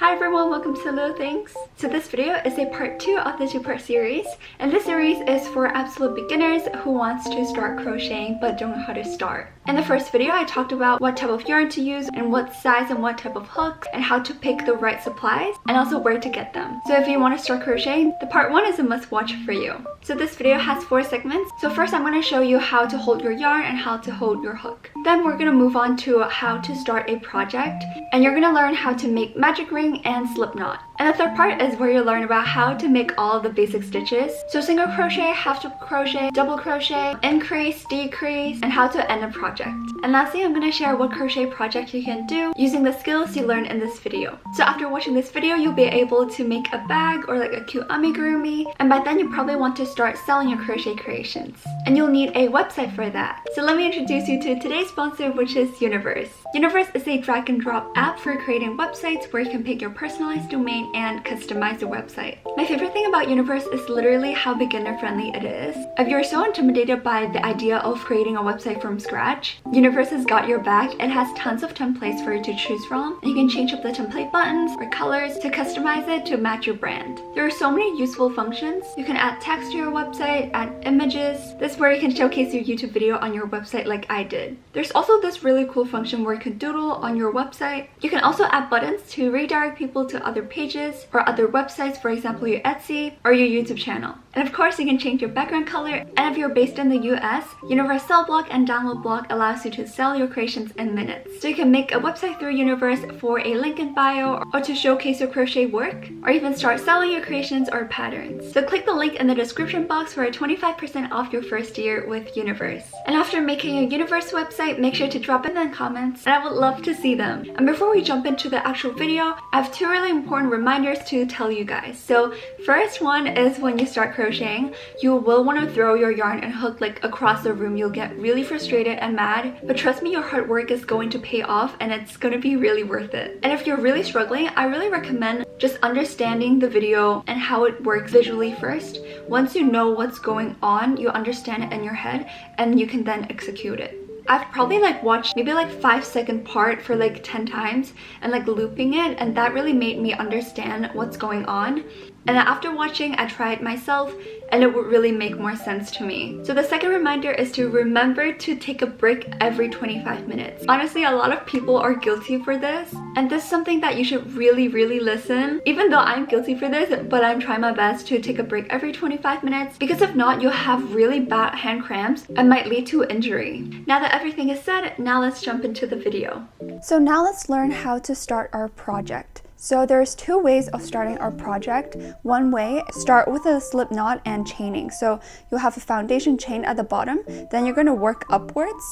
Hi everyone, welcome to Little Things. So this video is a part 2 of the two-part series, and this series is for absolute beginners who wants to start crocheting but don't know how to start. In the first video, I talked about what type of yarn to use and what size and what type of hooks and how to pick the right supplies and also where to get them. So if you want to start crocheting, the part 1 is a must watch for you. So this video has 4 segments. So first I'm going to show you how to hold your yarn and how to hold your hook. Then we're going to move on to how to start a project, and you're going to learn how to make magic ring and slip knot. And the third part is where you learn about how to make all of the basic stitches. So single crochet, half crochet, double crochet, increase, decrease, and how to end a project. And lastly, I'm going to share what crochet project you can do using the skills you learned in this video. So after watching this video, you'll be able to make a bag or like a cute amigurumi, and by then you probably want to start selling your crochet creations. And you'll need a website for that. So let me introduce you to today's sponsor, which is Universe. Universe is a drag and drop app for creating websites where you can pick your personalized domain and customize the website. My favorite thing about Universe is literally how beginner friendly it is. If you're so intimidated by the idea of creating a website from scratch, Universe has got your back. It has tons of templates for you to choose from. You can change up the template buttons or colors to customize it to match your brand. There are so many useful functions. You can add text to your website, add images. This is where you can showcase your YouTube video on your website like I did. There's also this really cool function where you can doodle on your website. You can also add buttons to redirect people to other pages or other websites, for example your Etsy or your YouTube channel. And of course you can change your background color, and if you're based in the US, Universe Sell Block and Download Block allows you to sell your creations in minutes. So you can make a website through Universe for a link in bio or to showcase your crochet work, or even start selling your creations or patterns. So click the link in the description box for a 25% off your first year with Universe. And after making a Universe website, make sure to drop in the comments and I would love to see them. And before we jump into the actual video, I have 2 really important reminders to tell you guys. So first one is when you start crocheting, you will want to throw your yarn and hook like across the room. You'll get really frustrated and mad, but trust me, your hard work is going to pay off and it's going to be really worth it. And if you're really struggling, I really recommend just understanding the video and how it works visually first. Once you know what's going on, you understand it in your head and you can then execute it. I've probably watched maybe 5-second part for 10 times and looping it, and that really made me understand what's going on. And after watching, I tried myself and it would really make more sense to me. So the second reminder is to remember to take a break every 25 minutes. Honestly, a lot of people are guilty for this, and this is something that you should really listen. Even though I'm guilty for this, but I'm trying my best to take a break every 25 minutes, because if not, you'll have really bad hand cramps and might lead to injury. Now that everything is said, now let's jump into the video. So now let's learn how to start our project. So there's 2 ways of starting our project. One way, start with a slip knot and chaining. So you'll have a foundation chain at the bottom, then you're going to work upwards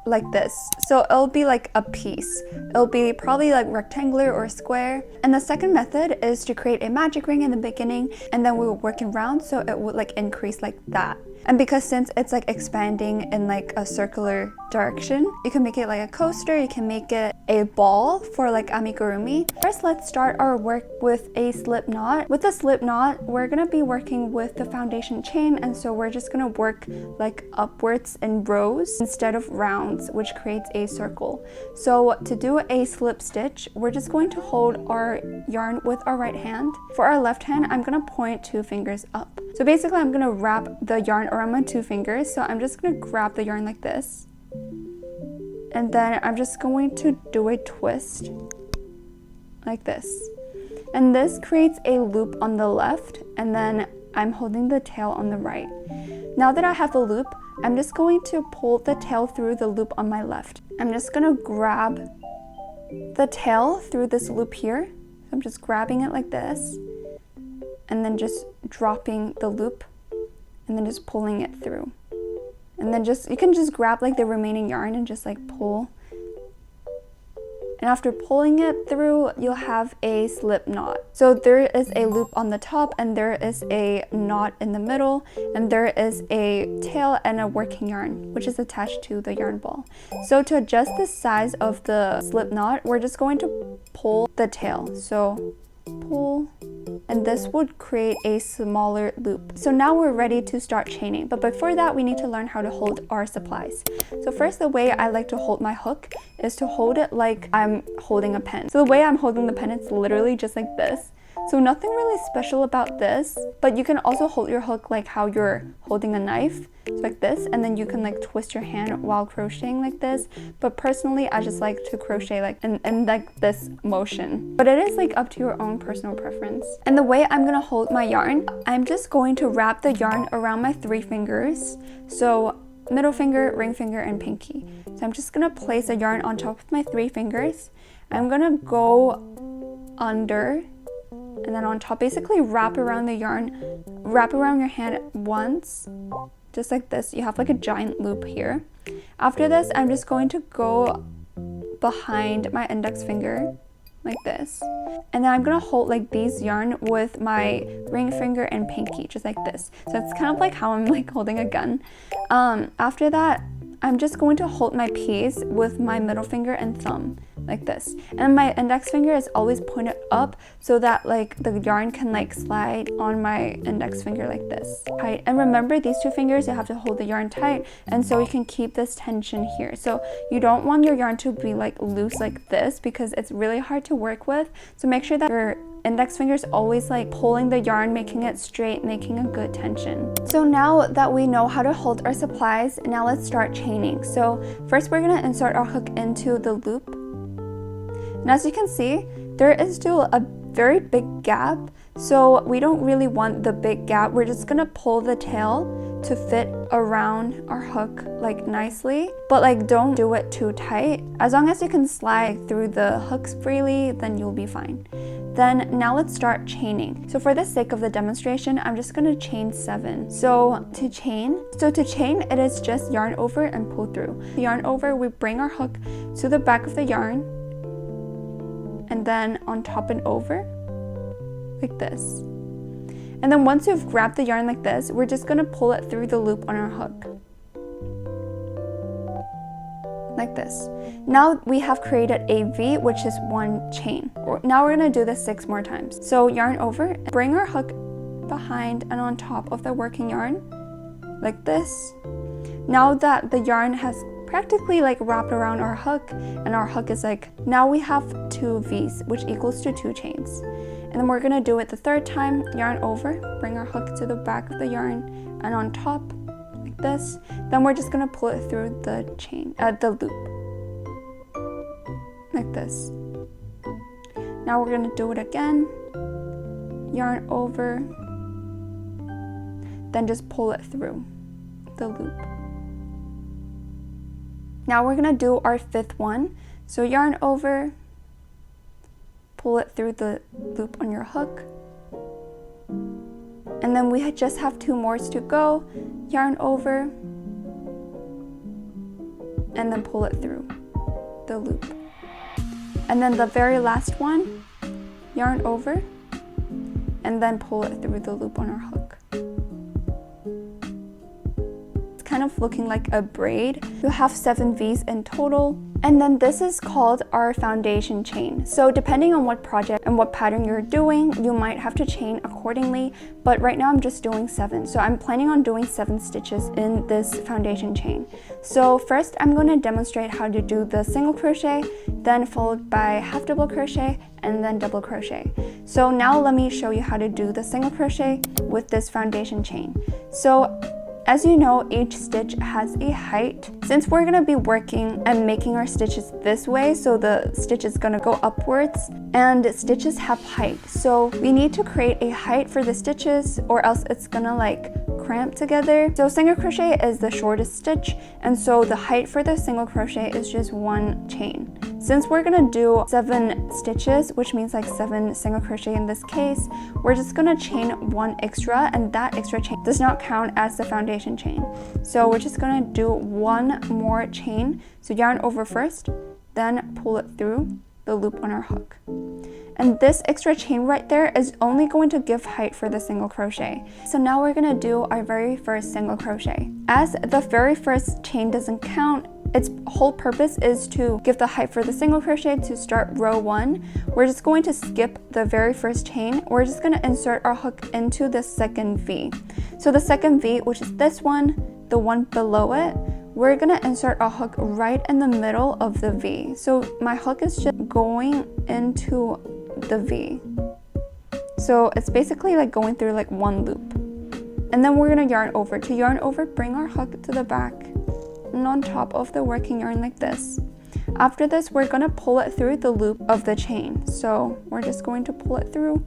like this. So it'll be like a piece. It'll be probably rectangular or square. And the second method is to create a magic ring in the beginning, and then we will work it round so it would increase like that. And because since it's expanding in a circular direction, you can make it like a coaster, you can make it a ball for amigurumi. First, let's start our work with a slip knot. With the slip knot, we're gonna be working with the foundation chain, and so we're just gonna work upwards in rows instead of rounds, which creates a circle. So to do a slip stitch, we're just going to hold our yarn with our right hand. For our left hand, I'm gonna point 2 fingers up. So basically, I'm gonna wrap the yarn around my 2 fingers. So I'm just gonna grab the yarn like this, and then I'm just going to do a twist like this, and this creates a loop on the left, and then I'm holding the tail on the right. Now that I have the loop, I'm just going to pull the tail through the loop on my left. I'm just gonna grab the tail through this loop here. So I'm just grabbing it like this, and then just dropping the loop, and then just pulling it through. And then you can just grab the remaining yarn and just pull. And after pulling it through, you'll have a slip knot. So there is a loop on the top, and there is a knot in the middle, and there is a tail and a working yarn, which is attached to the yarn ball. So to adjust the size of the slip knot, we're just going to pull the tail. So pull, and this would create a smaller loop. So now we're ready to start chaining, but before that we need to learn how to hold our supplies. So first, the way I like to hold my hook is to hold it like I'm holding a pen. So the way I'm holding the pen, it's literally just like this. So nothing really special about this, but you can also hold your hook like how you're holding a knife, so like this, and then you can like twist your hand while crocheting like this. But personally, I just like to crochet like in like this motion. But it is like up to your own personal preference. And the way I'm gonna hold my yarn, I'm just going to wrap the yarn around my 3 fingers. So middle finger, ring finger, and pinky. So I'm just gonna place the yarn on top of my 3 fingers. I'm gonna go under, and then on top, basically wrap around the yarn, wrap around your hand once, just like this. You have like a giant loop here. After this, I'm just going to go behind my index finger like this, and then I'm gonna hold like these yarn with my ring finger and pinky, just like this. So it's kind of like how I'm like holding a gun. After that, I'm just going to hold my piece with my middle finger and thumb like this, and my index finger is always pointed up so that like the yarn can like slide on my index finger like this. Tight. And remember, these 2 fingers, you have to hold the yarn tight, and so you can keep this tension here. So you don't want your yarn to be like loose like this because it's really hard to work with. So make sure that your index finger is always like pulling the yarn, making it straight, making a good tension. So now that we know how to hold our supplies, now let's start chaining. So first, we're gonna insert our hook into the loop. And as you can see, there is still a very big gap, so we don't really want the big gap. We're just gonna pull the tail to fit around our hook like nicely, but like don't do it too tight. As long as you can slide through the hooks freely, then you'll be fine. Then now let's start chaining. So for the sake of the demonstration, I'm just gonna chain 7. So to chain, it is just yarn over and pull through. The yarn over, we bring our hook to the back of the yarn, and then on top and over like this. And then once you've grabbed the yarn like this, we're just gonna pull it through the loop on our hook like this. Now we have created a V, which is 1 chain. Now we're gonna do this 6 more times. So yarn over, bring our hook behind and on top of the working yarn like this. Now that the yarn has practically like wrapped around our hook, and our hook is like, now we have 2 V's, which equals to 2 chains. And then we're gonna do it the 3rd time. Yarn over, bring our hook to the back of the yarn and on top like this. Then we're just gonna pull it through the chain, the loop like this. Now we're gonna do it again. Yarn over, then just pull it through the loop. Now we're gonna do our 5th one. So yarn over, pull it through the loop on your hook, and then we just have 2 more to go. Yarn over, and then pull it through the loop. And then the very last one, yarn over, and then pull it through the loop on our hook. Kind of looking like a braid. You'll have 7 V's in total. And then this is called our foundation chain. So depending on what project and what pattern you're doing, you might have to chain accordingly, but right now I'm just doing 7. So I'm planning on doing 7 stitches in this foundation chain. So first I'm going to demonstrate how to do the single crochet, then followed by half double crochet, and then double crochet. So now let me show you how to do the single crochet with this foundation chain. So as you know, each stitch has a height. Since we're gonna be working and making our stitches this way, so the stitch is gonna go upwards, and stitches have height. So we need to create a height for the stitches, or else it's gonna like cramp together. So single crochet is the shortest stitch, and so the height for the single crochet is just 1 chain. Since we're gonna do 7 stitches, which means like 7 single crochet in this case, we're just gonna chain 1 extra, and that extra chain does not count as the foundation chain. So we're just gonna do 1 more chain. So yarn over first, then pull it through the loop on our hook. And this extra chain right there is only going to give height for the single crochet. So now we're gonna do our very first single crochet. As the very first chain doesn't count, its whole purpose is to give the height for the single crochet to start row 1. We're just going to skip the very first chain. We're just going to insert our hook into the second V. So the second V, which is this one, the one below it, we're going to insert our hook right in the middle of the V. So my hook is just going into the V. So it's basically like going through like one loop. And then we're going to yarn over. To yarn over, bring our hook to the back and on top of the working yarn like this. After this, we're going to pull it through the loop of the chain. So we're just going to pull it through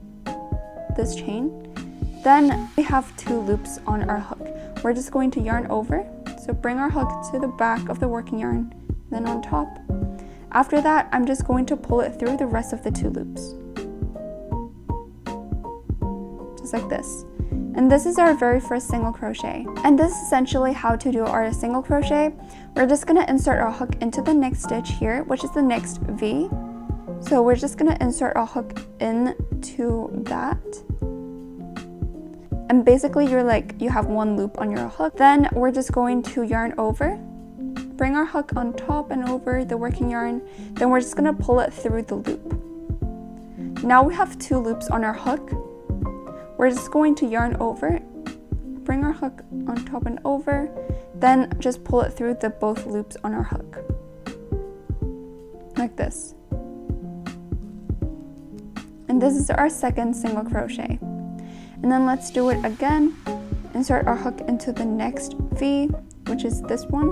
this chain. Then we have 2 loops on our hook. We're just going to yarn over. So bring our hook to the back of the working yarn, then on top. After that, I'm just going to pull it through the rest of the 2 loops. Just like this. And this is our very first single crochet. And this is essentially how to do our single crochet. We're just going to insert our hook into the next stitch here, which is the next V. So we're just going to insert our hook into that. And basically you have 1 loop on your hook. Then we're just going to yarn over, bring our hook on top and over the working yarn. Then we're just going to pull it through the loop. Now we have 2 loops on our hook. We're just going to yarn over, bring our hook on top and over, then just pull it through the both loops on our hook. Like this. And this is our second single crochet. And then let's do it again. Insert our hook into the next V, which is this one.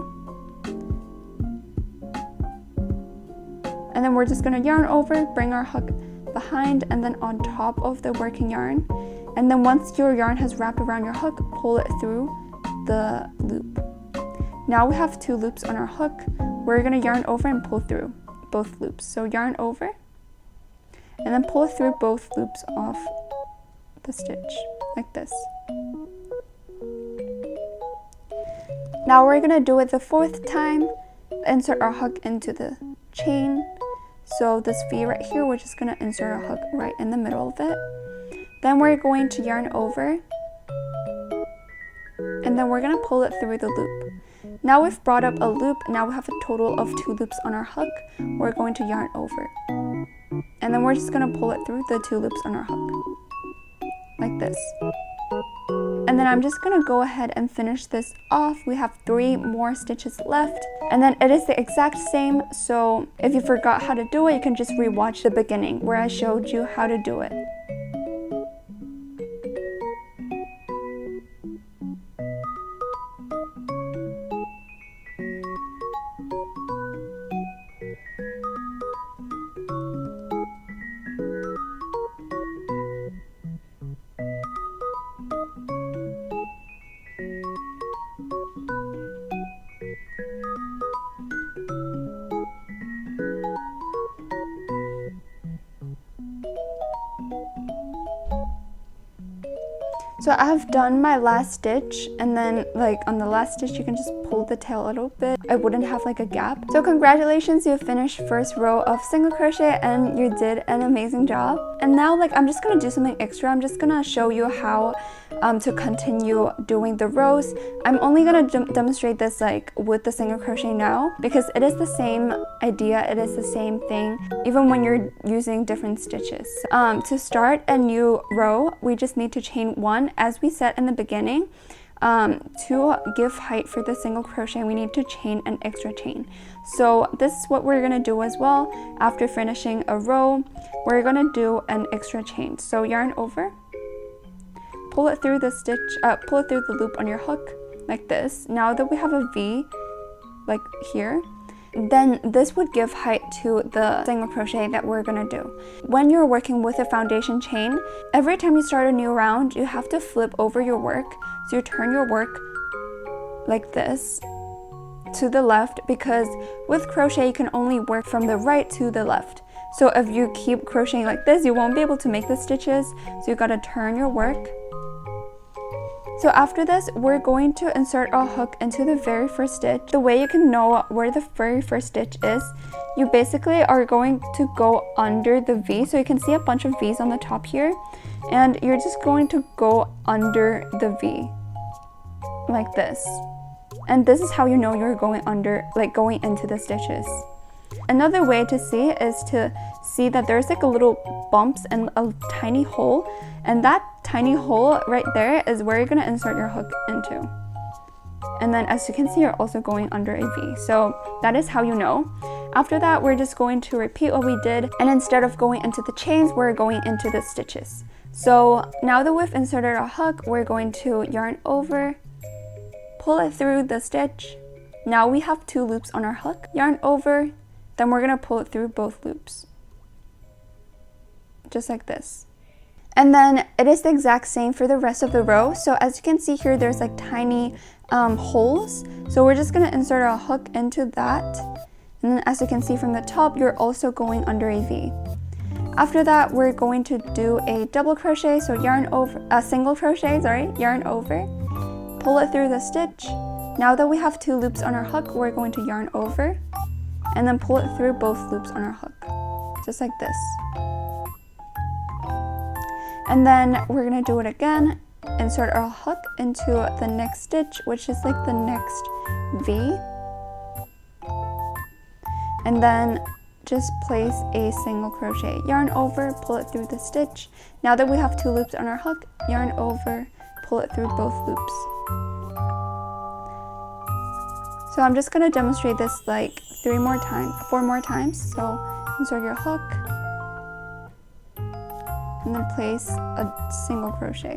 And then we're just going to yarn over, bring our hook behind and then on top of the working yarn. And then once your yarn has wrapped around your hook, pull it through the loop. Now we have 2 loops on our hook. We're going to yarn over and pull through both loops. So yarn over and then pull through both loops of the stitch like this. Now we're going to do it the 4th time. Insert our hook into the chain. So this V right here, we're just going to insert our hook right in the middle of it. Then we're going to yarn over and then we're going to pull it through the loop. Now we've brought up a loop. Now we have a total of 2 loops on our hook. We're going to yarn over and then we're just going to pull it through the 2 loops on our hook like this. And then I'm just going to go ahead and finish this off. We have 3 more stitches left and then it is the exact same. So if you forgot how to do it, you can just rewatch the beginning where I showed you how to do it. So I have done my last stitch and then like on the last stitch you can just pull the tail a little bit. I wouldn't have like a gap. So congratulations, you finished first row of single crochet and you did an amazing job. And now like I'm just gonna do something extra. I'm just gonna show you how to continue doing the rows. I'm only gonna demonstrate this like with the single crochet now because it is the same idea, it is the same thing even when you're using different stitches. To start a new row, we just need to chain 1 as we said in the beginning. To give height for the single crochet, we need to chain an extra chain. So this is what we're going to do as well. After finishing a row, we're going to do an extra chain. So yarn over, pull it through the stitch, pull it through the loop on your hook like this. Now that we have a V like here, then this would give height to the single crochet that we're gonna do. When you're working with a foundation chain, every time you start a new round, you have to flip over your work. So you turn your work like this to the left because with crochet you can only work from the right to the left. So if you keep crocheting like this, you won't be able to make the stitches. So you gotta turn your work. So after this, we're going to insert our hook into the very first stitch. The way you can know where the very first stitch is, you basically are going to go under the V. So you can see a bunch of V's on the top here. And you're just going to go under the V like this. and this is how you know you're going under, like going into the stitches. Another way to see is to see that there's like a little bumps and a tiny hole, and that tiny hole right there is where you're going to insert your hook into. And then as you can see, you're also going under a V. So that is how you know. After that, we're just going to repeat what we did, and instead of going into the chains, we're going into the stitches. So now that we've inserted our hook, we're going to yarn over, pull it through the stitch. Now we have 2 loops on our hook. Yarn over, then we're going to pull it through both loops. Just like this. And then it is the exact same for the rest of the row. So as you can see here, there's like tiny holes. So we're just going to insert our hook into that. And then as you can see from the top, you're also going under a V. After that, we're going to do a double crochet. So yarn over, single crochet, yarn over, pull it through the stitch. Now that we have 2 loops on our hook, we're going to yarn over and then pull it through both loops on our hook, just like this. And then we're gonna do it again, insert our hook into the next stitch, which is like the next V. And then just place a single crochet. Yarn over, pull it through the stitch. Now that we have 2 loops on our hook, yarn over, pull it through both loops. So I'm just gonna demonstrate this like 4 more times. So insert your hook, and then place a single crochet.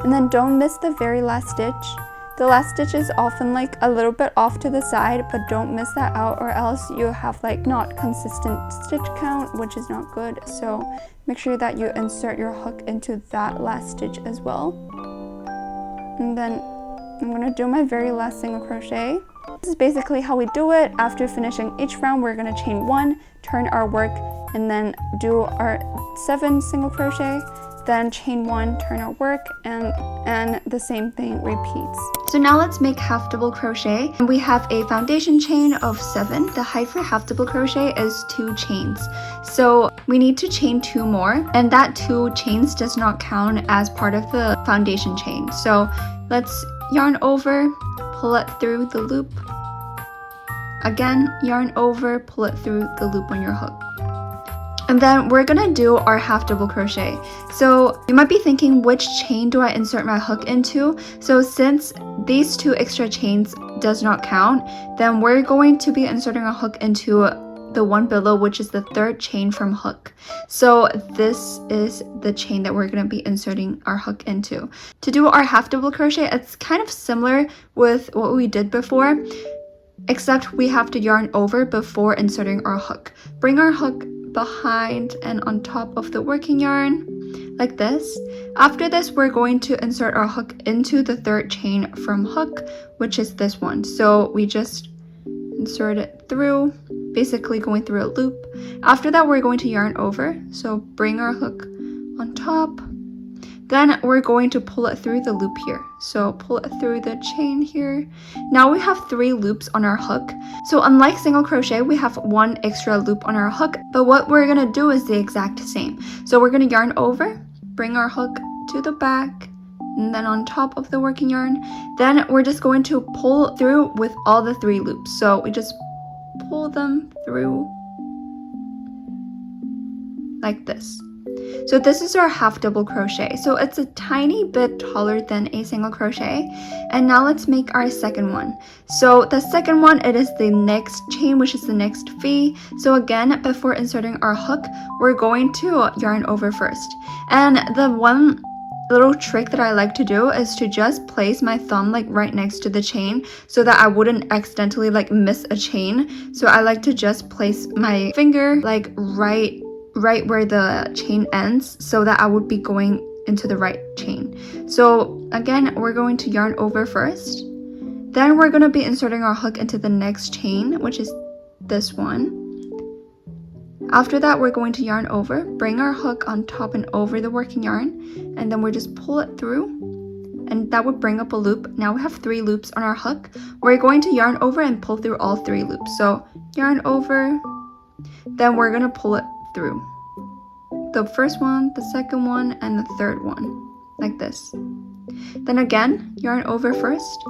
And then don't miss the very last stitch. The last stitch is often like a little bit off to the side, but don't miss that out, or else you have like not consistent stitch count, which is not good. So make sure that you insert your hook into that last stitch as well. And then I'm gonna do my very last single crochet. This is basically how we do it. After finishing each round, we're gonna chain 1, turn our work, and then do our 7 single crochet, then chain 1, turn our work, and the same thing repeats. So now let's make half double crochet. We have a foundation chain of 7. The height for half double crochet is 2 chains. So we need to chain 2 more, and that 2 chains does not count as part of the foundation chain. So let's yarn over, pull it through the loop. Again, yarn over, pull it through the loop on your hook. And then we're gonna do our half double crochet. So you might be thinking, which chain do I insert my hook into? So since these 2 extra chains does not count, then we're going to be inserting a hook into the one below, which is the 3rd chain from hook. So this is the chain that we're going to be inserting our hook into. To do our half double crochet, it's kind of similar with what we did before, except we have to yarn over before inserting our hook. Bring our hook behind and on top of the working yarn like this. After this, we're going to insert our hook into the 3rd chain from hook, which is this one. So we just insert it through, basically going through a loop. After that, we're going to yarn over, so bring our hook on top. Then we're going to pull it through the loop here, so pull it through the chain here. Now we have 3 loops on our hook. So unlike single crochet, we have 1 extra loop on our hook, but what we're gonna do is the exact same. So we're gonna yarn over, bring our hook to the back, and then on top of the working yarn. Then we're just going to pull through with all the 3 loops. So we just pull them through like this. So this is our half double crochet. So it's a tiny bit taller than a single crochet. And now let's make our second one. So the second one, it is the next chain, which is the next V. So again, before inserting our hook, we're going to yarn over first. And the one little trick that I like to do is to just place my thumb like right next to the chain so that I wouldn't accidentally like miss a chain. So I like to just place my finger like right where the chain ends so that I would be going into the right chain. So again, we're going to yarn over first. Then we're going to be inserting our hook into the next chain, which is this one. After that, we're going to yarn over, bring our hook on top and over the working yarn, and then we just pull it through, and that would bring up a loop. Now we have 3 loops on our hook. We're going to yarn over and pull through all 3 loops. So yarn over, then we're going to pull it through. The first one, the second one, and the third one, like this. Then again, yarn over first,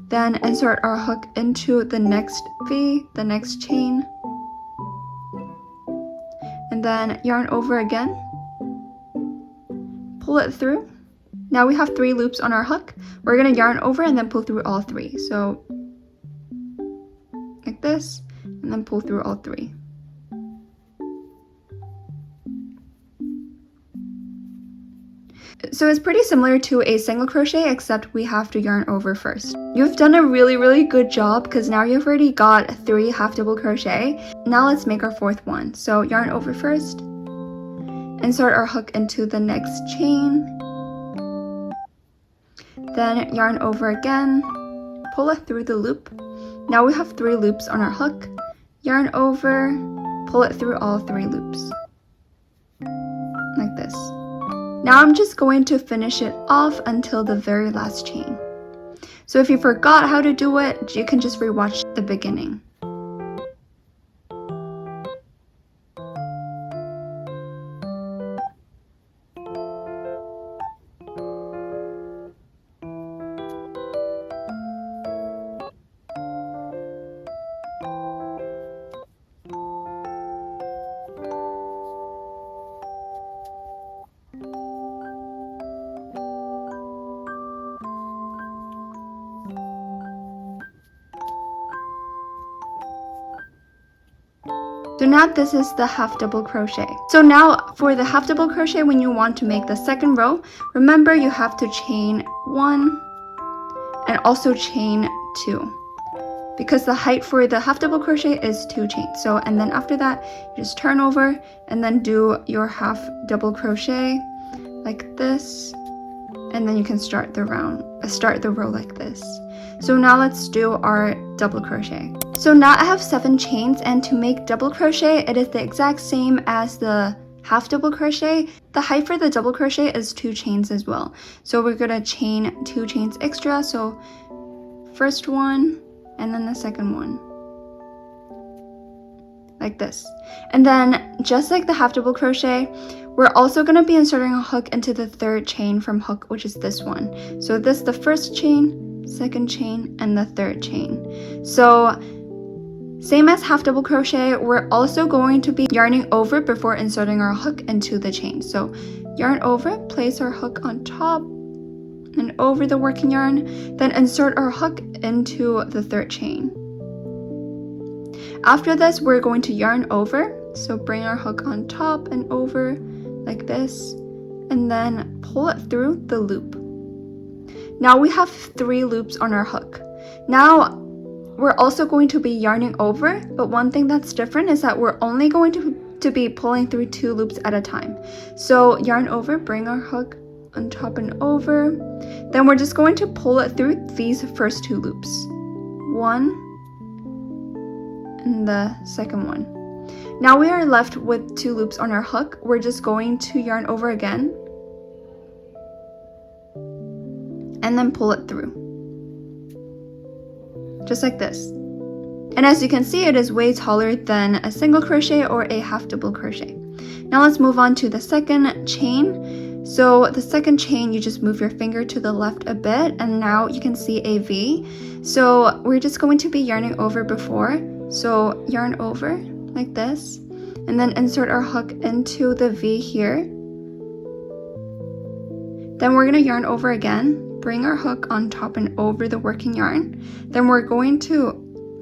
then insert our hook into the next V, the next chain, and then yarn over again, pull it through. Now we have 3 loops on our hook. We're going to yarn over and then pull through all 3. So like this, and then pull through all 3. So it's pretty similar to a single crochet, except we have to yarn over first. You've done a really good job because now you've already got 3 half double crochet. Now let's make our 4th one. So yarn over first, insert our hook into the next chain, then yarn over again, pull it through the loop. Now we have 3 loops on our hook, yarn over, pull it through all 3 loops, like this. Now I'm just going to finish it off until the very last chain. So if you forgot how to do it, you can just rewatch the beginning. So now this is the half double crochet. So now for the half double crochet, when you want to make the second row, remember you have to chain 1 and also chain 2, because the height for the half double crochet is 2 chains. So, and then after that, you just turn over and then do your half double crochet like this, and then you can start the row like this. So now let's do our double crochet. So now I have 7 chains, and to make double crochet, it is the exact same as the half double crochet. The height for the double crochet is 2 chains as well. So we're gonna chain 2 chains extra. So first one, and then the second one, like this. And then just like the half double crochet, we're also going to be inserting a hook into the 3rd chain from hook, which is this one. So this is the first chain, second chain, and the 3rd chain. So same as half double crochet, we're also going to be yarning over before inserting our hook into the chain. So yarn over, place our hook on top and over the working yarn, then insert our hook into the 3rd chain. After this, we're going to yarn over, so bring our hook on top and over like this, and then pull it through the loop. Now we have 3 loops on our hook. Now we're also going to be yarning over, but one thing that's different is that we're only going to be pulling through 2 loops at a time. So yarn over, bring our hook on top and over, then we're just going to pull it through these first 2 loops, 1 and the second one. Now we are left with 2 loops on our hook. We're just going to yarn over again and then pull it through, just like this. And as you can see, it is way taller than a single crochet or a half double crochet. Now let's move on to the second chain. So the second chain, you just move your finger to the left a bit, and now you can see a V. So we're just going to be yarning over before. So yarn over like this, and then insert our hook into the V here. Then we're going to yarn over again, bring our hook on top and over the working yarn. Then we're going to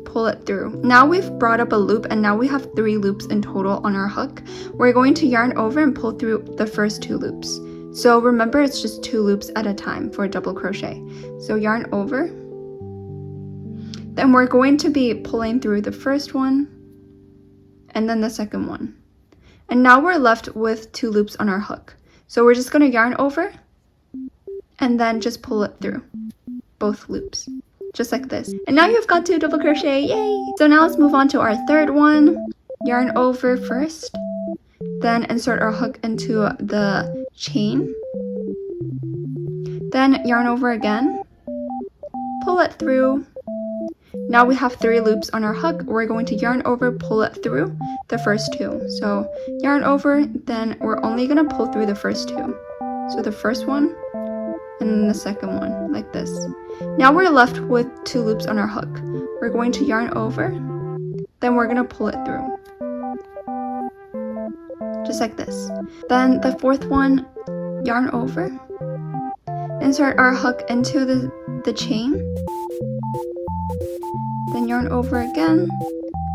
pull it through. Now we've brought up a loop, and now we have 3 loops in total on our hook. We're going to yarn over and pull through the first 2 loops. So remember, it's just 2 loops at a time for a double crochet. So yarn over. Then we're going to be pulling through the first one and then the second one. And now we're left with 2 loops on our hook. So we're just going to yarn over and then just pull it through both loops, just like this. And now you've got 2 double crochet, yay! So now let's move on to our 3rd one. Yarn over first, then insert our hook into the chain, then yarn over again, pull it through. Now we have 3 loops on our hook. We're going to yarn over, pull it through the first 2. So yarn over, then we're only going to pull through the first 2. So the first one and then the second one like this. Now we're left with 2 loops on our hook. We're going to yarn over, then we're going to pull it through. Just like this. Then the 4th one, yarn over, insert our hook into the chain, then yarn over again,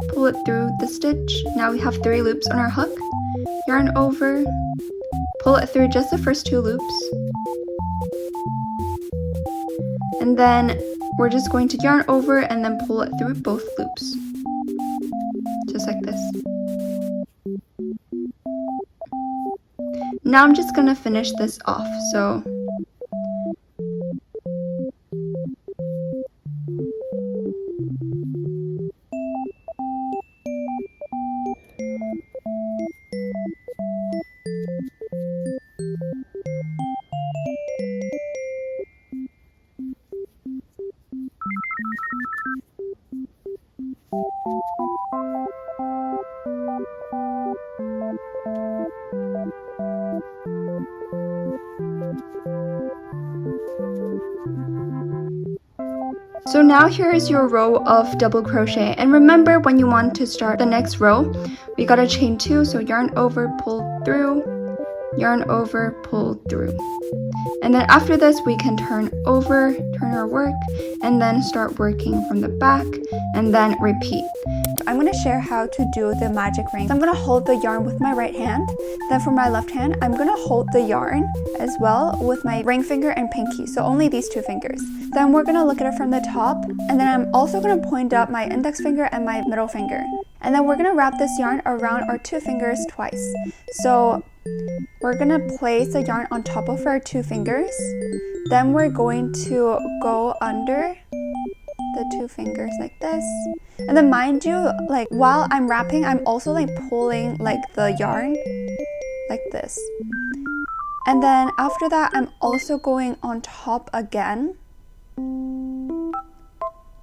pull it through the stitch. Now we have 3 loops on our hook, yarn over, pull it through just the first 2 loops, and then we're just going to yarn over and then pull it through both loops, just like this. Now I'm just gonna finish this off. So now here is your row of double crochet, and remember when you want to start the next row, we gotta chain 2, so yarn over, pull through, yarn over, pull through. And then after this we can turn over, turn our work, and then start working from the back, and then repeat. I'm going to share how to do the magic ring. So I'm going to hold the yarn with my right hand. Then for my left hand, I'm going to hold the yarn as well with my ring finger and pinky. So only these 2 fingers. Then we're going to look at it from the top. And then I'm also going to point up my index finger and my middle finger. And then we're going to wrap this yarn around our 2 fingers twice. So we're going to place the yarn on top of our 2 fingers. Then we're going to go under the 2 fingers like this. And then mind you, like while I'm wrapping, I'm also like pulling like the yarn like this. And then after that, I'm also going on top again.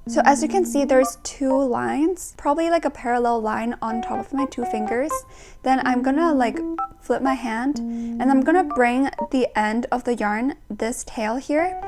So as you can see, there's 2 lines, probably like a parallel line on top of my 2 fingers. Then I'm gonna like flip my hand and I'm gonna bring the end of the yarn, this tail here,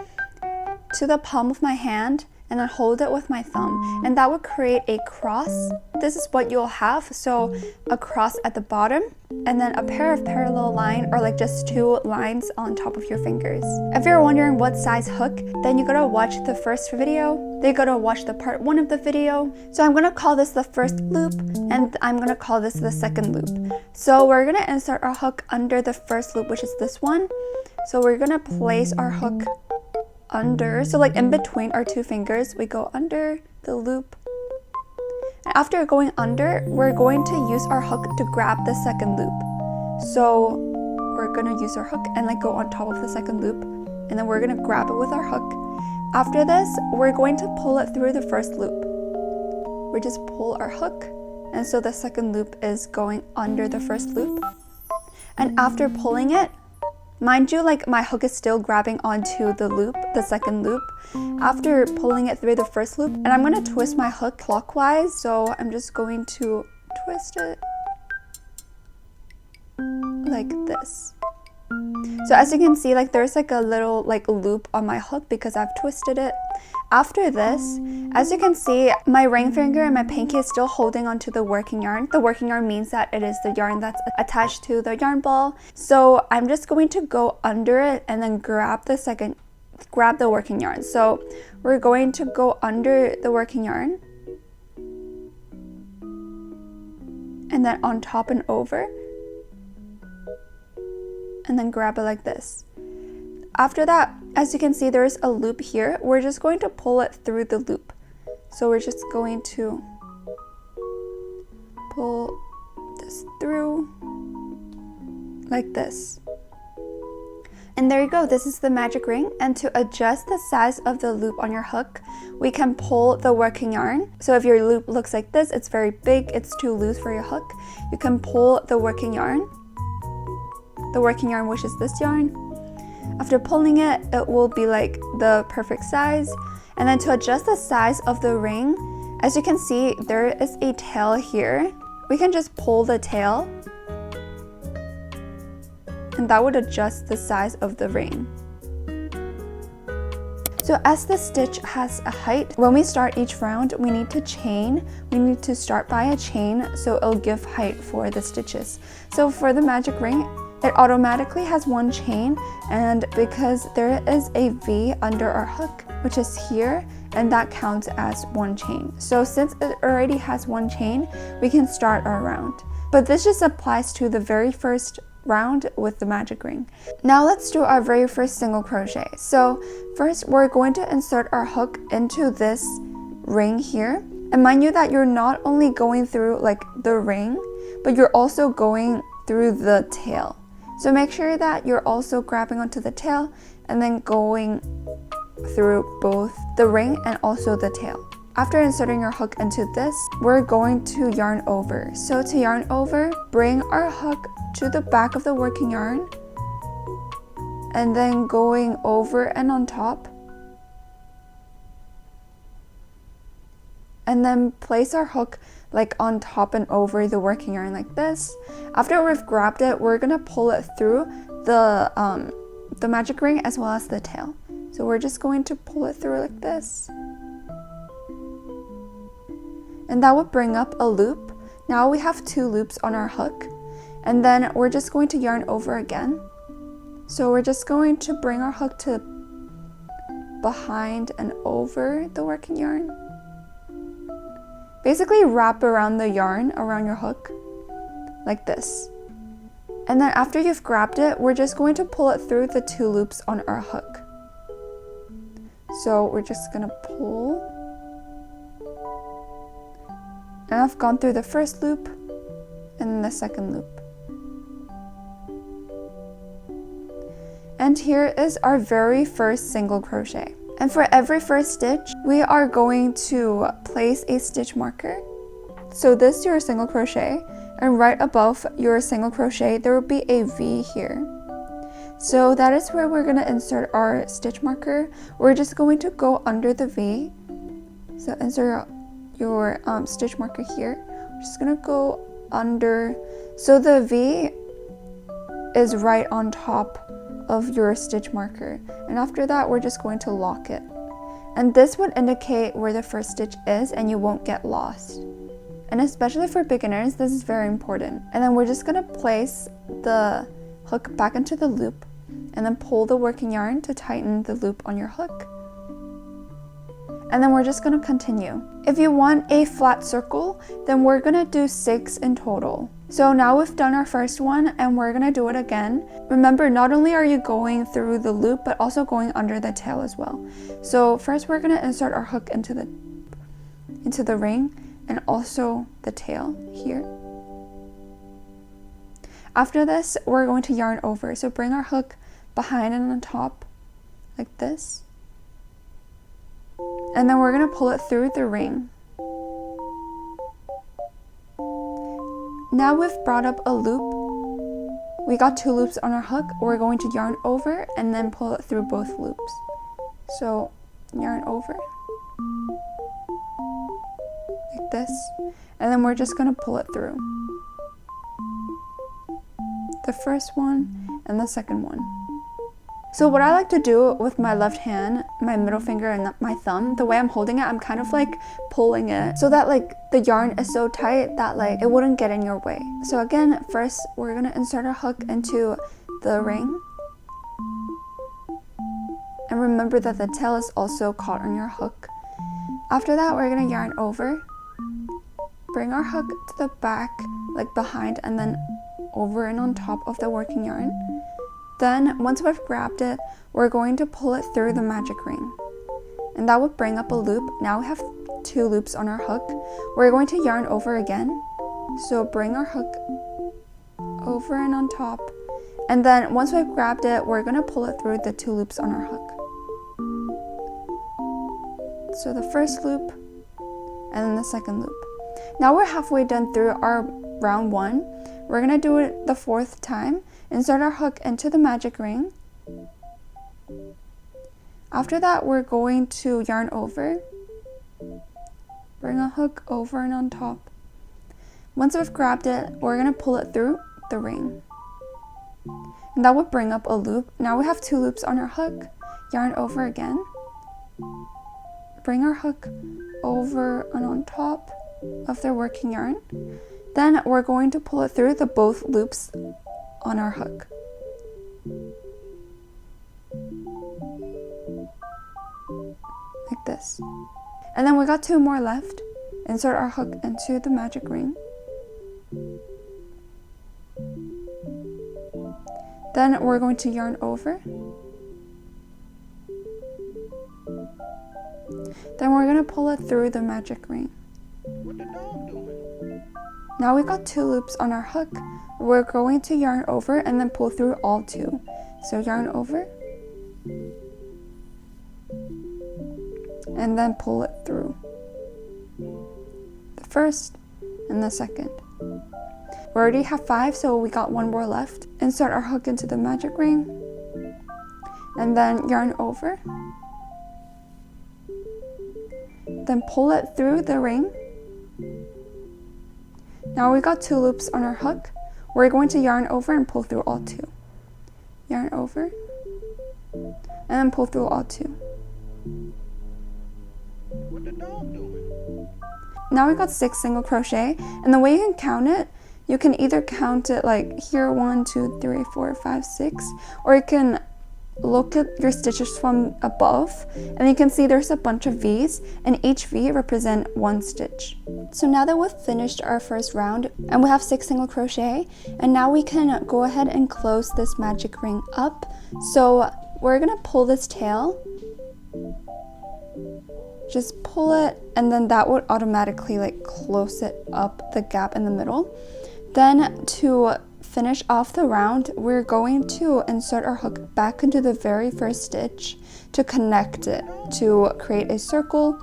to the palm of my hand and then hold it with my thumb, and that would create a cross. This is what you'll have, so a cross at the bottom and then a pair of parallel line, or like just 2 lines on top of your fingers. If you're wondering what size hook, then you gotta watch the first video, then you gotta watch the part 1 of the video. So I'm gonna call this the first loop and I'm gonna call this the second loop. So we're gonna insert our hook under the first loop, which is this one. So we're gonna place our hook under, so like in between our 2 fingers, we go under the loop. And after going under, we're going to use our hook to grab the second loop. So we're gonna use our hook and like go on top of the second loop, and then we're gonna grab it with our hook. After this, we're going to pull it through the first loop. We just pull our hook, and so the second loop is going under the first loop. And after pulling it, mind you, like my hook is still grabbing onto the loop, the second loop. After pulling it through the first loop, and I'm going to twist my hook clockwise, so I'm just going to twist it like this. So as you can see, like there's like a little like loop on my hook because I've twisted it. After this, as you can see, my ring finger and my pinky is still holding onto the working yarn. The working yarn means that it is the yarn that's attached to the yarn ball. So I'm just going to go under it and then grab the working yarn. So we're going to go under the working yarn and then on top and over, and then grab it like this. After that, as you can see, there's a loop here. We're just going to pull it through the loop. So we're just going to pull this through like this. And there you go, this is the magic ring. And to adjust the size of the loop on your hook, we can pull the working yarn. So if your loop looks like this, it's very big, it's too loose for your hook, you can pull the working yarn. The working yarn, which is this yarn. After pulling it, it will be like the perfect size. And then to adjust the size of the ring, as you can see, there is a tail here. We can just pull the tail, and that would adjust the size of the ring. So as the stitch has a height, when we start each round, we need to chain. We need to start by a chain so it'll give height for the stitches. So for the magic ring, it automatically has one chain, and because there is a V under our hook, which is here, and that counts as one chain. So since it already has one chain, we can start our round. But this just applies to the very first round with the magic ring. Now let's do our very first single crochet. So first we're going to insert our hook into this ring here, and mind you that you're not only going through like the ring, but you're also going through the tail. So make sure that you're also grabbing onto the tail and then going through both the ring and also the tail. After inserting your hook into this, we're going to yarn over. So to yarn over, bring our hook to the back of the working yarn and then going over and on top, and then place our hook like on top and over the working yarn like this. After we've grabbed it, we're gonna pull it through the magic ring as well as the tail. So we're just going to pull it through like this, and that would bring up a loop. Now we have 2 loops on our hook, and then we're just going to yarn over again. So we're just going to bring our hook to behind and over the working yarn. Basically wrap around the yarn around your hook like this. And then after you've grabbed it, we're just going to pull it through the 2 loops on our hook. So we're just gonna pull. And I've gone through the first loop and then the second loop. And here is our very first single crochet. And for every first stitch, we are going to place a stitch marker. So this is your single crochet, and right above your single crochet, there will be a V here. So that is where we're gonna insert our stitch marker. We're just going to go under the V. So insert your stitch marker here. We're just gonna go under. So the V is right on top of your stitch marker, and after that we're just going to lock it, and this would indicate where the first stitch is and you won't get lost. And especially for beginners, this is very important. And then we're just going to place the hook back into the loop and then pull the working yarn to tighten the loop on your hook, and then we're just going to continue. If you want a flat circle, then we're going to do 6 in total. So now we've done our first one, and we're going to do it again. Remember, not only are you going through the loop, but also going under the tail as well. So first we're going to insert our hook into the ring and also the tail here. After this, we're going to yarn over. So bring our hook behind and on top like this. And then we're going to pull it through the ring. Now we've brought up a loop. We got 2 loops on our hook. We're going to yarn over and then pull it through both loops. So yarn over like this, and then we're just going to pull it through the first one and the second one. So what I like to do with my left hand, my middle finger and my thumb, the way I'm holding it, I'm kind of like pulling it so that like the yarn is so tight that like it wouldn't get in your way. So again, first we're gonna insert our hook into the ring. And remember that the tail is also caught on your hook. After that, we're gonna yarn over, bring our hook to the back, like behind, and then over and on top of the working yarn. Then, once we've grabbed it, we're going to pull it through the magic ring. And that would bring up a loop. Now we have 2 loops on our hook. We're going to yarn over again. So bring our hook over and on top. And then, once we've grabbed it, we're going to pull it through the 2 loops on our hook. So the first loop, and then the second loop. Now we're halfway done through our round 1. We're going to do it the 4th time. Insert our hook into the magic ring. After that, we're going to yarn over, bring a hook over and on top. Once we've grabbed it, we're going to pull it through the ring. And that would bring up a loop. Now we have 2 loops on our hook. Yarn over again, bring our hook over and on top of their working yarn. Then we're going to pull it through the both loops on our hook. Like this. And then we got 2 more left. Insert our hook into the magic ring. Then we're going to yarn over. Then we're going to pull it through the magic ring. What the dog doing? Now we got 2 loops on our hook. We're going to yarn over and then pull through all 2. So yarn over and then pull it through the first and the second. We already have 5, so we got 1 more left. Insert our hook into the magic ring and then yarn over, then pull it through the ring. Now we got 2 loops on our hook. We're going to yarn over and pull through all 2. Yarn over and then pull through all 2. What the dog doing? Now we got 6 single crochet, and the way you can count it, you can either count it like here 1, 2, 3, 4, 5, 6, or you can look at your stitches from above and you can see there's a bunch of V's, and each V represent 1 stitch. So now that we've finished our first round and we have 6 single crochet, and now we can go ahead and close this magic ring up. So we're gonna pull this tail, just pull it, and then that would automatically like close it up the gap in the middle. Then to finish off the round, we're going to insert our hook back into the very first stitch to connect it, to create a circle.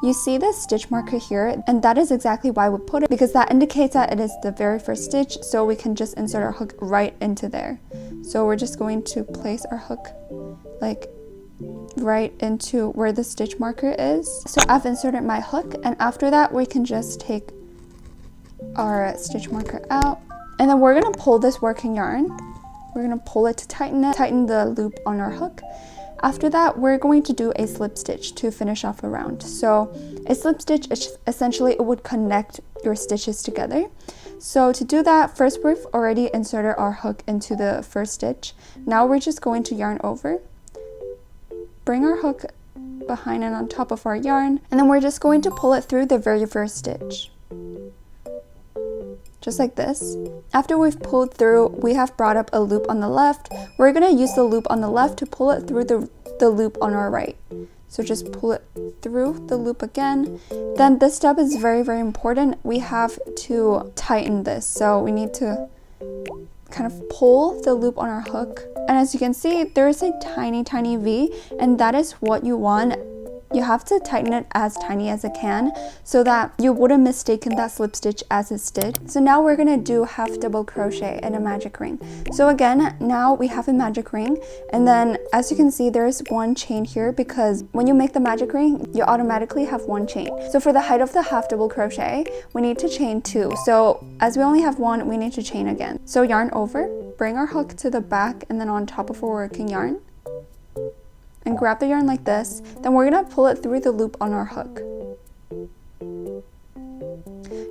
You see this stitch marker here, and that is exactly why we put it, because that indicates that it is the very first stitch, so we can just insert our hook right into there. So we're just going to place our hook like right into where the stitch marker is. So I've inserted my hook, and after that we can just take our stitch marker out, and then we're going to pull this working yarn. We're going to pull it to tighten the loop on our hook. After that, we're going to do a slip stitch to finish off a round. So a slip stitch is essentially, it would connect your stitches together. So to do that, first we've already inserted our hook into the first stitch. Now we're just going to yarn over, bring our hook behind and on top of our yarn, and then we're just going to pull it through the very first stitch. Just like this. After we've pulled through, we have brought up a loop on the left. We're going to use the loop on the left to pull it through the loop on our right. So just pull it through the loop again. Then this step is very, very important. We have to tighten this. So we need to kind of pull the loop on our hook. And as you can see, there is a tiny, tiny V, and that is what you want. You have to tighten it as tiny as it can so that you wouldn't mistaken that slip stitch as a stitch. So now we're gonna do half double crochet in a magic ring. So again, now we have a magic ring, and then as you can see, there's 1 chain here because when you make the magic ring, you automatically have 1 chain. So for the height of the half double crochet, we need to chain 2. So as we only have 1, we need to chain again. So yarn over, bring our hook to the back and then on top of our working yarn, and grab the yarn like this. Then we're gonna pull it through the loop on our hook.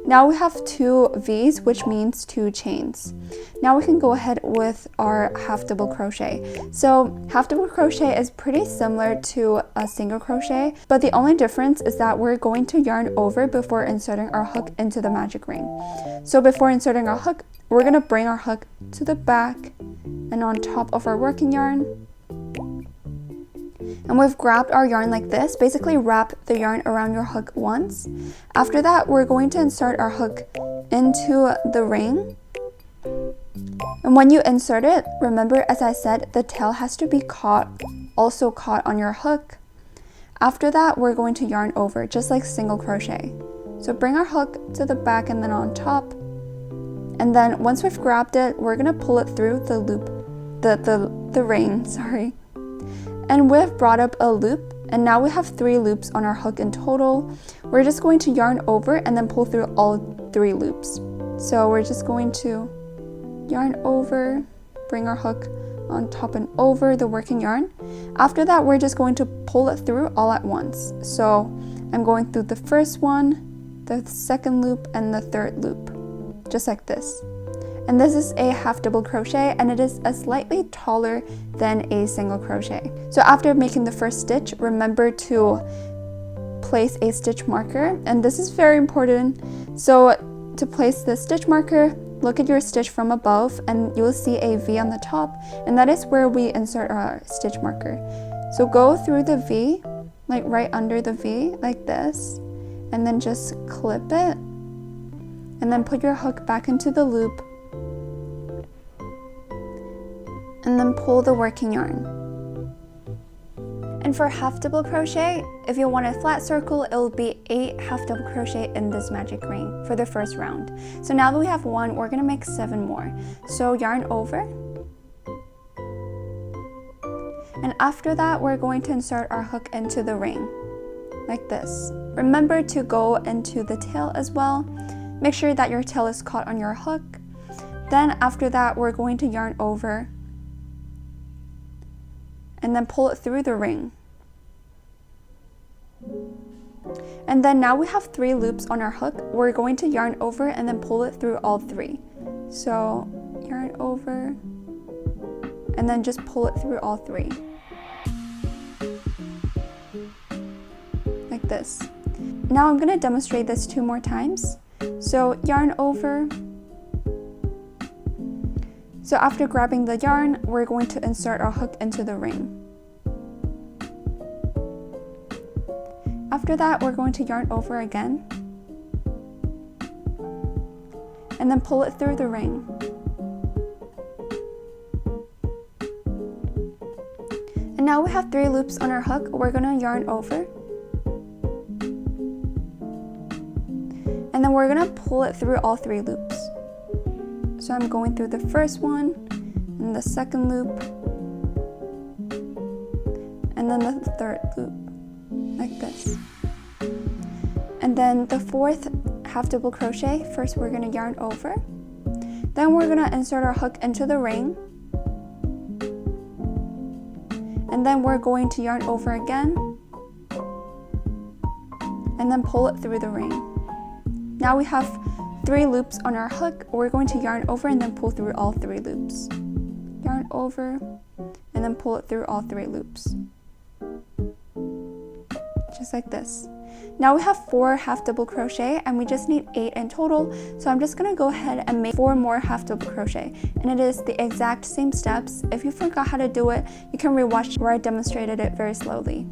Now we have 2 V's, which means 2 chains. Now we can go ahead with our half double crochet. So half double crochet is pretty similar to a single crochet, but the only difference is that we're going to yarn over before inserting our hook into the magic ring. So before inserting our hook, we're gonna bring our hook to the back and on top of our working yarn. And we've grabbed our yarn like this. Basically wrap the yarn around your hook once. After that, we're going to insert our hook into the ring. And when you insert it, remember, as I said, the tail has to be also caught on your hook. After that, we're going to yarn over, just like single crochet. So bring our hook to the back and then on top. And then once we've grabbed it, we're gonna pull it through the loop, the ring, sorry. And we've brought up a loop, and now we have 3 loops on our hook in total. We're just going to yarn over and then pull through all 3 loops. So we're just going to yarn over, bring our hook on top and over the working yarn. After that, we're just going to pull it through all at once. So I'm going through the first one, the second loop, and the third loop, just like this. And this is a half double crochet, and it is a slightly taller than a single crochet. So after making the first stitch, remember to place a stitch marker, and this is very important. So to place the stitch marker, look at your stitch from above and you will see a V on the top, and that is where we insert our stitch marker. So go through the V, like right under the V, like this, and then just clip it, and then put your hook back into the loop, and then pull the working yarn. And for half double crochet, if you want a flat circle, it will be 8 half double crochet in this magic ring for the first round. So now that we have 1, we're gonna make 7 more. So yarn over. And after that, we're going to insert our hook into the ring, like this. Remember to go into the tail as well. Make sure that your tail is caught on your hook. Then after that, we're going to yarn over and then pull it through the ring. And then now we have 3 loops on our hook. We're going to yarn over and then pull it through all 3. So yarn over and then just pull it through all 3. Like this. Now I'm going to demonstrate this 2 more times. So yarn over. So after grabbing the yarn, we're going to insert our hook into the ring. After that, we're going to yarn over again, and then pull it through the ring. And now we have 3 loops on our hook. We're going to yarn over, and then we're going to pull it through all 3 loops. So I'm going through the first one, and the second loop, and then the third loop, like this. And then the 4th half double crochet, first we're going to yarn over, then we're going to insert our hook into the ring, and then we're going to yarn over again, and then pull it through the ring. Now we have 3 loops on our hook. We're going to yarn over and then pull through all 3 loops. Yarn over and then pull it through all 3 loops. Just like this. Now we have 4 half double crochet and we just need 8 in total. So I'm just going to go ahead and make 4 more half double crochet. And it is the exact same steps. If you forgot how to do it, you can rewatch where I demonstrated it very slowly.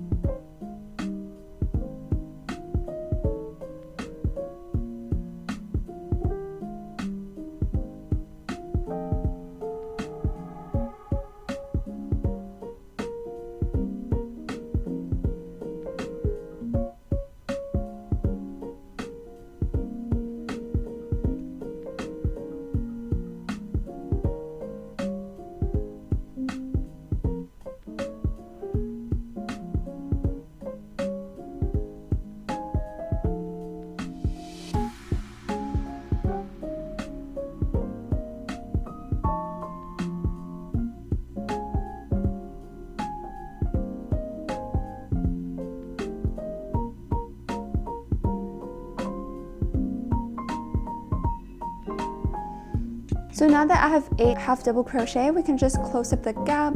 So now that I have 8 half double crochet, we can just close up the gap.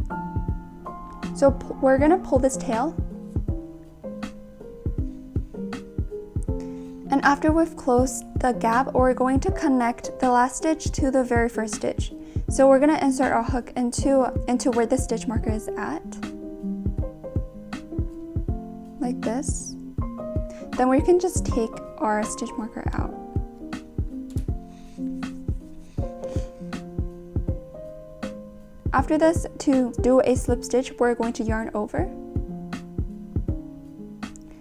So we're gonna pull this tail. And after we've closed the gap, we're going to connect the last stitch to the very first stitch. So we're gonna insert our hook into where the stitch marker is at. Like this. Then we can just take our stitch marker out. After this, to do a slip stitch, we're going to yarn over.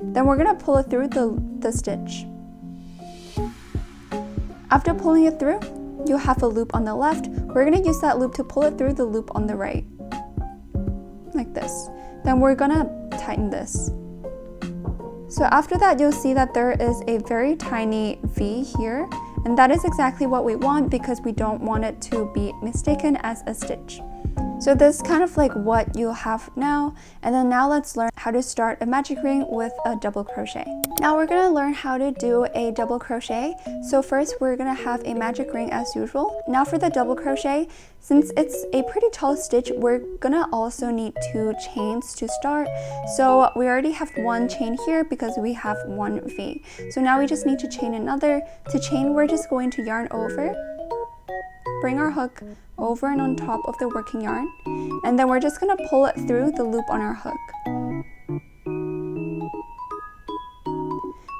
Then we're going to pull it through the stitch. After pulling it through, you'll have a loop on the left. We're going to use that loop to pull it through the loop on the right. Like this. Then we're going to tighten this. So after that, you'll see that there is a very tiny V here. And that is exactly what we want because we don't want it to be mistaken as a stitch. So this is kind of like what you have now, and then now let's learn how to start a magic ring with a double crochet. Now we're going to learn how to do a double crochet. So first we're going to have a magic ring as usual. Now for the double crochet, since it's a pretty tall stitch, we're going to also need 2 chains to start. So we already have 1 chain here because we have 1 V. So now we just need to chain another. To chain, we're just going to yarn over, bring our hook over and on top of the working yarn, and then we're just going to pull it through the loop on our hook.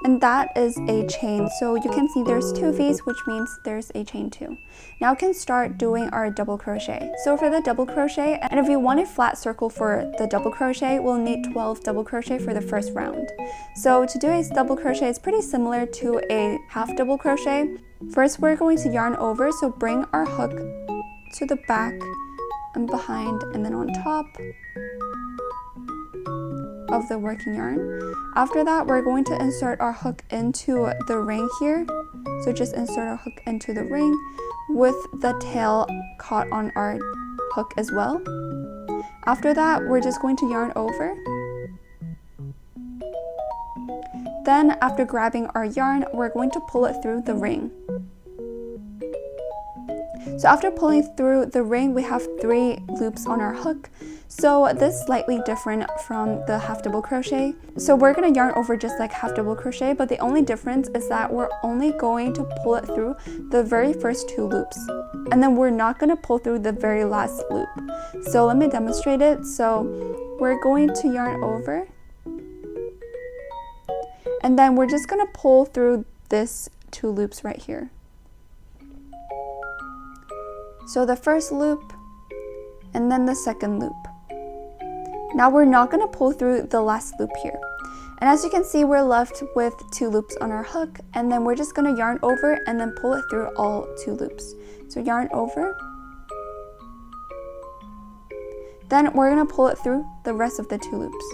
And that is a chain. So you can see there's 2 V's, which means there's a chain 2. Now we can start doing our double crochet. So for the double crochet, and if we want a flat circle for the double crochet, we'll need 12 double crochet for the first round. So to do a double crochet, it's pretty similar to a half double crochet. First we're going to yarn over, so bring our hook to the back and behind and then on top of the working yarn. After that, we're going to insert our hook into the ring here. So just insert our hook into the ring with the tail caught on our hook as well. After that, we're just going to yarn over. Then after grabbing our yarn, we're going to pull it through the ring. So after pulling through the ring, we have 3 loops on our hook. So this is slightly different from the half double crochet. So we're going to yarn over just like half double crochet, but the only difference is that we're only going to pull it through the very first 2 loops. And then we're not going to pull through the very last loop. So let me demonstrate it. So we're going to yarn over, and then we're just going to pull through this 2 loops right here. So the first loop and then the second loop. Now we're not going to pull through the last loop here. And as you can see, we're left with 2 loops on our hook, and then we're just going to yarn over and then pull it through all 2 loops. So yarn over. Then we're going to pull it through the rest of the 2 loops.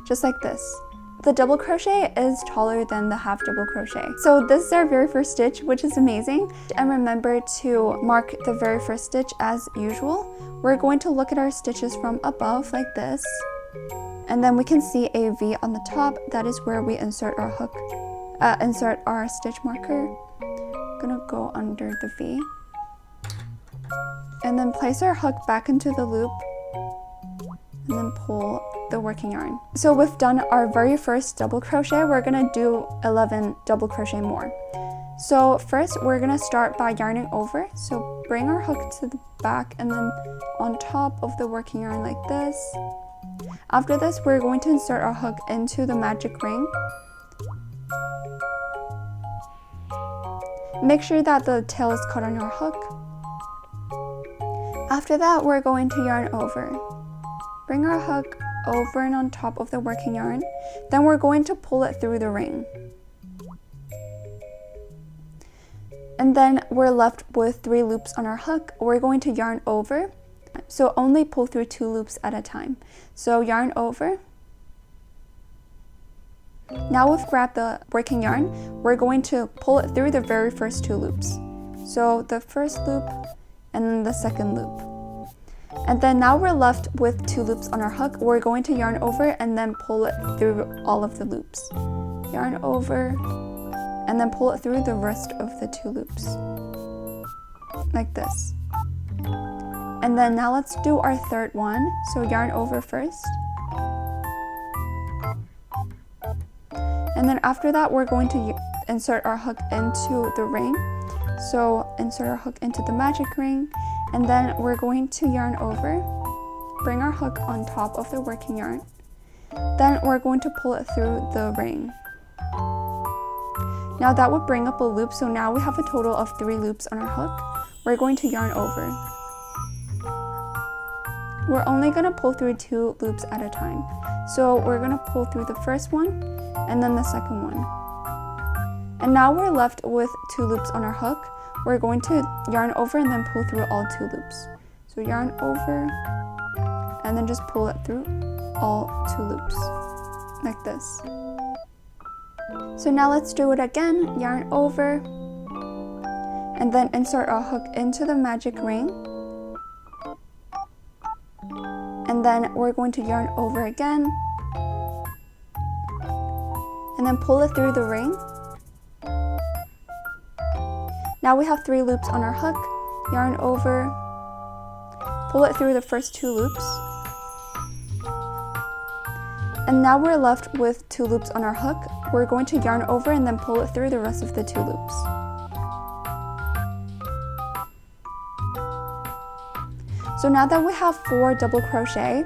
Just like this. The double crochet is taller than the half double crochet. So this is our very first stitch, which is amazing. And remember to mark the very first stitch as usual. We're going to look at our stitches from above like this. And then we can see a V on the top. That is where we insert our hook, insert our stitch marker. I'm gonna go under the V. And then place our hook back into the loop. And then pull the working yarn. So we've done our very first double crochet. We're gonna do 11 double crochet more. So first we're gonna start by yarning over. So bring our hook to the back and then on top of the working yarn like this. After this, we're going to insert our hook into the magic ring. Make sure that the tail is caught on your hook. After that, we're going to yarn over. Bring our hook over and on top of the working yarn. Then we're going to pull it through the ring. And then we're left with 3 loops on our hook. We're going to yarn over. So only pull through 2 loops at a time. So yarn over. Now we've grabbed the working yarn. We're going to pull it through the very first 2 loops. So the first loop and then the second loop. And then now we're left with 2 loops on our hook. We're going to yarn over and then pull it through all of the loops. Yarn over and then pull it through the rest of the 2 loops. Like this. And then now let's do our third one. So yarn over first. And then after that, we're going to insert our hook into the ring. So insert our hook into the magic ring. And then we're going to yarn over, bring our hook on top of the working yarn. Then we're going to pull it through the ring. Now that would bring up a loop, so now we have a total of 3 loops on our hook. We're going to yarn over. We're only going to pull through 2 loops at a time. So we're going to pull through the first one and then the second one. And now we're left with 2 loops on our hook. We're going to yarn over and then pull through all 2 loops. So yarn over and then just pull it through all 2 loops like this. So now let's do it again. Yarn over and then insert our hook into the magic ring, and then we're going to yarn over again, and then pull it through the ring. Now we have 3 loops on our hook, yarn over, pull it through the first 2 loops, and now we're left with 2 loops on our hook. We're going to yarn over and then pull it through the rest of the 2 loops. So now that we have 4 double crochet,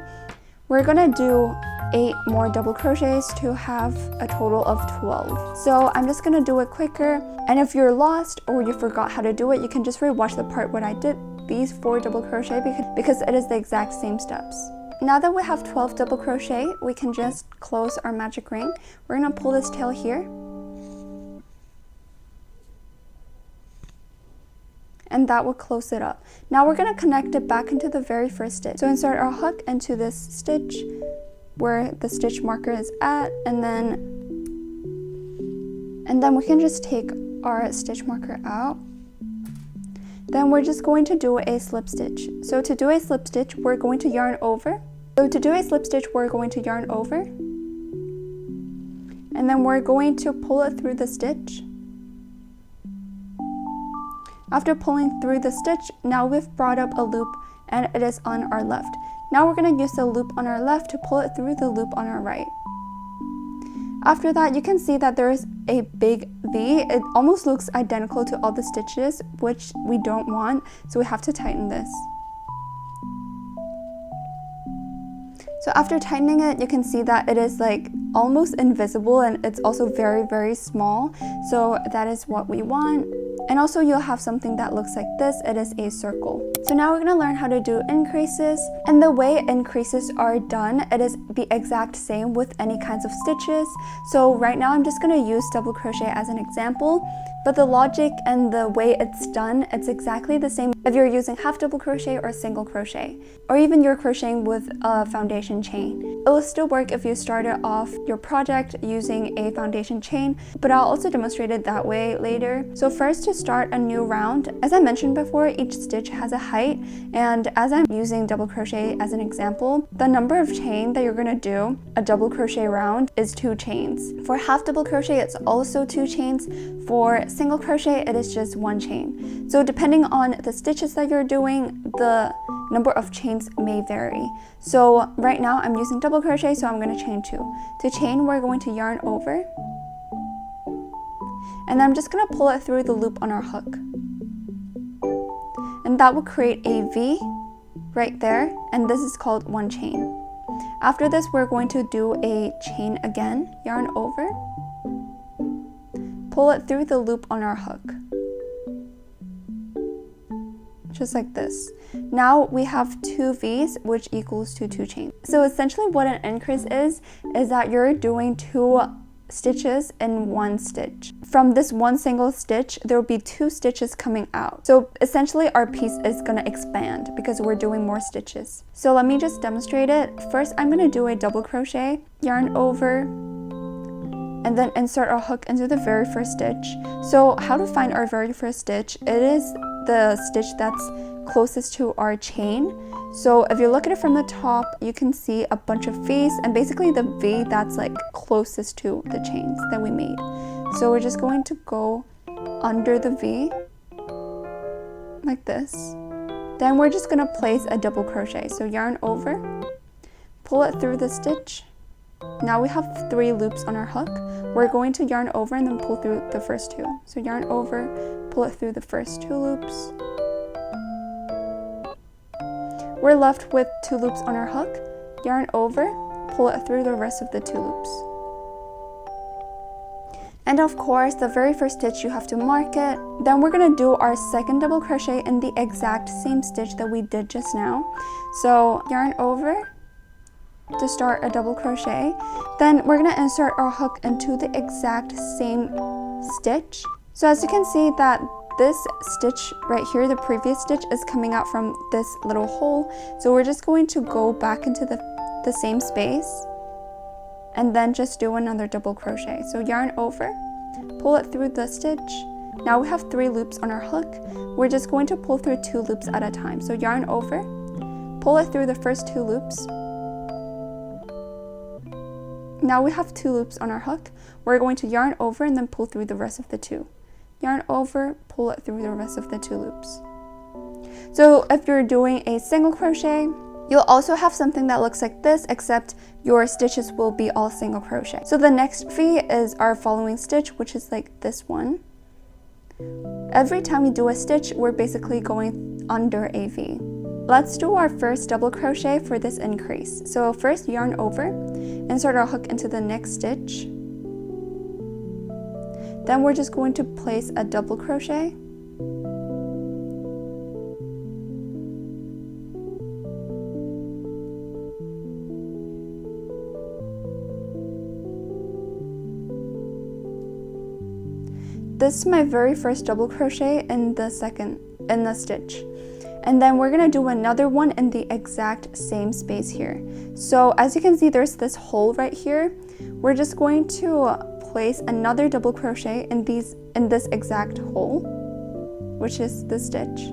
we're gonna do 8 more double crochets to have a total of 12. So I'm just gonna do it quicker, and if you're lost or you forgot how to do it, you can just rewatch the part when I did these 4 double crochet because it is the exact same steps. Now that we have 12 double crochet, we can just close our magic ring. We're gonna pull this tail here, and that will close it up. Now we're gonna connect it back into the very first stitch. So insert our hook into this stitch where the stitch marker is at, and then we can just take our stitch marker out. Then we're just going to do a slip stitch. So to do a slip stitch, we're going to yarn over. And then we're going to pull it through the stitch. After pulling through the stitch, now we've brought up a loop and it is on our left. Now we're going to use the loop on our left to pull it through the loop on our right. After that, you can see that there is a big V. It almost looks identical to all the stitches, which we don't want, so we have to tighten this. So after tightening it, you can see that it is like almost invisible, and it's also very, very small. So that is what we want. And also you'll have something that looks like this. It is a circle. So now we're gonna learn how to do increases. And the way increases are done, it is the exact same with any kinds of stitches. So right now I'm just gonna use double crochet as an example, but the logic and the way it's done, it's exactly the same if you're using half double crochet or single crochet, or even you're crocheting with a foundation chain. It will still work if you started off your project using a foundation chain, but I'll also demonstrate it that way later. So first, to start a new round, as I mentioned before, each stitch has a height, and as I'm using double crochet as an example, the number of chain that you're gonna do a double crochet round is 2 chains. For half double crochet, it's also 2 chains. For single crochet, it is just 1 chain. So depending on the stitches that you're doing, the number of chains may vary. So right now I'm using double crochet, so I'm going to chain 2. To chain, we're going to yarn over, and then I'm just going to pull it through the loop on our hook, and that will create a V right there, and this is called 1 chain. After this, we're going to do a chain again, yarn over, pull it through the loop on our hook, just like this. Now we have 2 V's, which equals to 2 chains. So essentially what an increase is that you're doing 2 stitches in 1 stitch. From this 1 single stitch, there will be 2 stitches coming out. So essentially our piece is gonna expand because we're doing more stitches. So let me just demonstrate it. First, I'm gonna do a double crochet, yarn over, and then insert our hook into the very first stitch. So how to find our very first stitch? It is the stitch that's closest to our chain. So if you look at it from the top, you can see a bunch of V's, and basically the V that's like closest to the chains that we made. So we're just going to go under the V like this. Then we're just gonna place a double crochet. So yarn over, pull it through the stitch. Now we have 3 loops on our hook. We're going to yarn over and then pull through the first 2. So yarn over, pull it through the first 2 loops. We're left with 2 loops on our hook. Yarn over, pull it through the rest of the 2 loops. And of course, the very first stitch, you have to mark it. Then we're gonna do our second double crochet in the exact same stitch that we did just now. So yarn over to start a double crochet. Then we're gonna insert our hook into the exact same stitch. So as you can see that this stitch right here, the previous stitch, is coming out from this little hole. So we're just going to go back into the same space and then just do another double crochet. So yarn over, pull it through the stitch, Now we have 3 loops on our hook. We're just going to pull through 2 loops at a time. So yarn over, pull it through the first 2 loops. Now we have 2 loops on our hook. We're going to yarn over and then pull through the rest of the 2. Yarn over, pull it through the rest of the 2 loops. So if you're doing a single crochet, you'll also have something that looks like this, except your stitches will be all single crochet. So the next V is our following stitch, which is like this one. Every time we do a stitch, we're basically going under a V. Let's do our first double crochet for this increase. So first yarn over, insert our hook into the next stitch. Then we're just going to place a double crochet. This is my very first double crochet in the stitch. And then we're gonna do another one in the exact same space here. So as you can see, there's this hole right here. We're just going to place another double crochet in this exact hole, which is the stitch.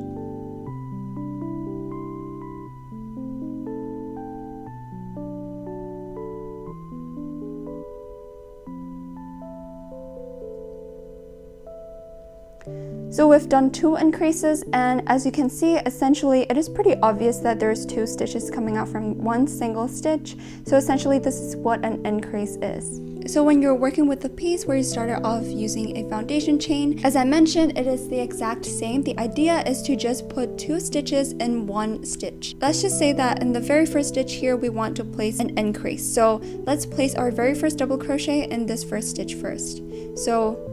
So we've done 2 increases, and as you can see, essentially it is pretty obvious that there's 2 stitches coming out from one single stitch. So essentially this is what an increase is. So when you're working with the piece where you started off using a foundation chain, as I mentioned, it is the exact same. The idea is to just put 2 stitches in one stitch. Let's just say that in the very first stitch here, we want to place an increase. So let's place our very first double crochet in this first stitch first. So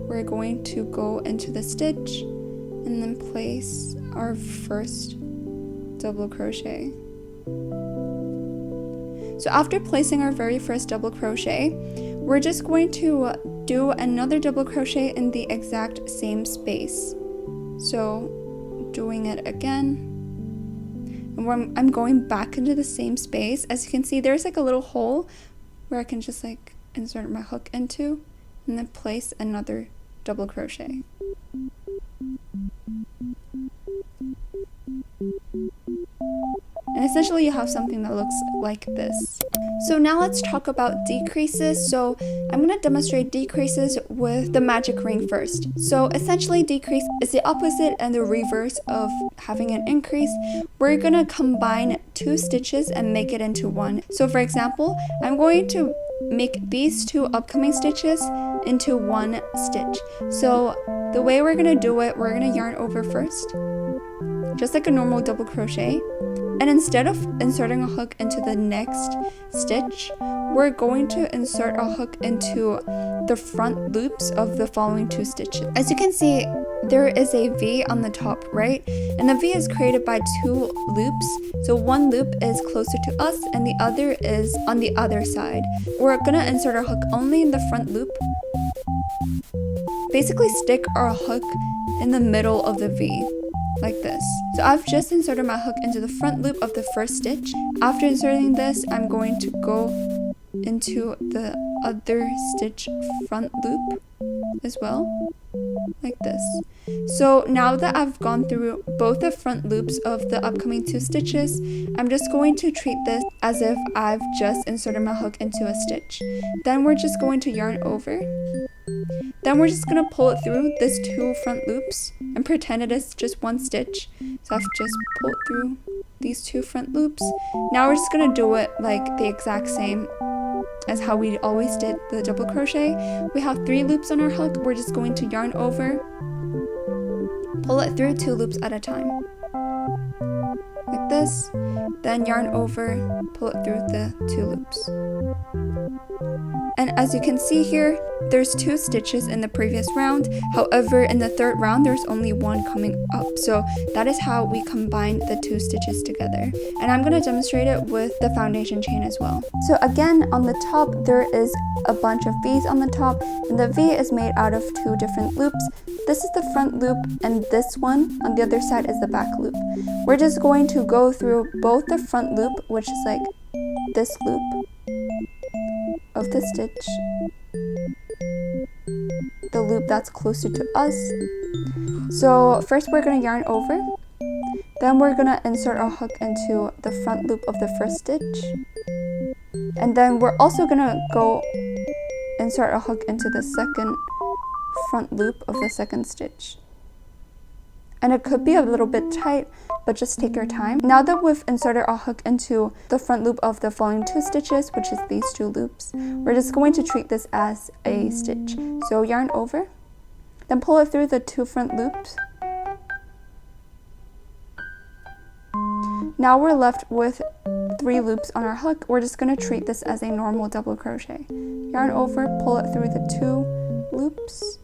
we're going to go into the stitch and then place our first double crochet. So after placing our very first double crochet, we're just going to do another double crochet in the exact same space. So doing it again, and I'm going back into the same space. As you can see, there's like a little hole where I can just like insert my hook into and then place another double crochet. And essentially you have something that looks like this. So now let's talk about decreases. So I'm going to demonstrate decreases with the magic ring first. So essentially decrease is the opposite and the reverse of having an increase. We're going to combine 2 stitches and make it into one. So for example, I'm going to make these 2 upcoming stitches into one stitch. So the way we're going to do it, we're going to yarn over first, just like a normal double crochet. And instead of inserting a hook into the next stitch, we're going to insert a hook into the front loops of the following 2 stitches. As you can see, there is a V on the top, right? And the V is created by 2 loops. So one loop is closer to us and the other is on the other side. We're gonna insert our hook only in the front loop. Basically stick our hook in the middle of the V, like this. So I've just inserted my hook into the front loop of the first stitch. After inserting this, I'm going to go into the other stitch front loop as well, like this. So now that I've gone through both the front loops of the upcoming 2 stitches, I'm just going to treat this as if I've just inserted my hook into a stitch. Then we're just going to yarn over. Then we're just going to pull it through these 2 front loops and pretend it is just one stitch. So I've just pulled through these 2 front loops. Now we're just going to do it like the exact same as how we always did the double crochet. We have 3 loops on our hook. We're just going to yarn over, pull it through 2 loops at a time, like this. Then yarn over, pull it through the 2 loops. And as you can see here, there's 2 stitches in the previous round. However, in the 3rd round, there's only 1 coming up. So that is how we combine the 2 stitches together. And I'm going to demonstrate it with the foundation chain as well. So again, on the top, there is a bunch of V's on the top, and the V is made out of 2 different loops. This is the front loop, and this one on the other side is the back loop. We're just going to go through both the front loop, which is like this loop of the stitch, the loop that's closer to us. So first we're going to yarn over, then we're going to insert our hook into the front loop of the first stitch, and then we're also going to go insert a hook into the second front loop of the second stitch. And it could be a little bit tight, but just take your time. Now that we've inserted our hook into the front loop of the following 2 stitches, which is these 2 loops, we're just going to treat this as a stitch. So yarn over, then pull it through the 2 front loops. Now we're left with 3 loops on our hook. We're just going to treat this as a normal double crochet. Yarn over, pull it through the 2 loops.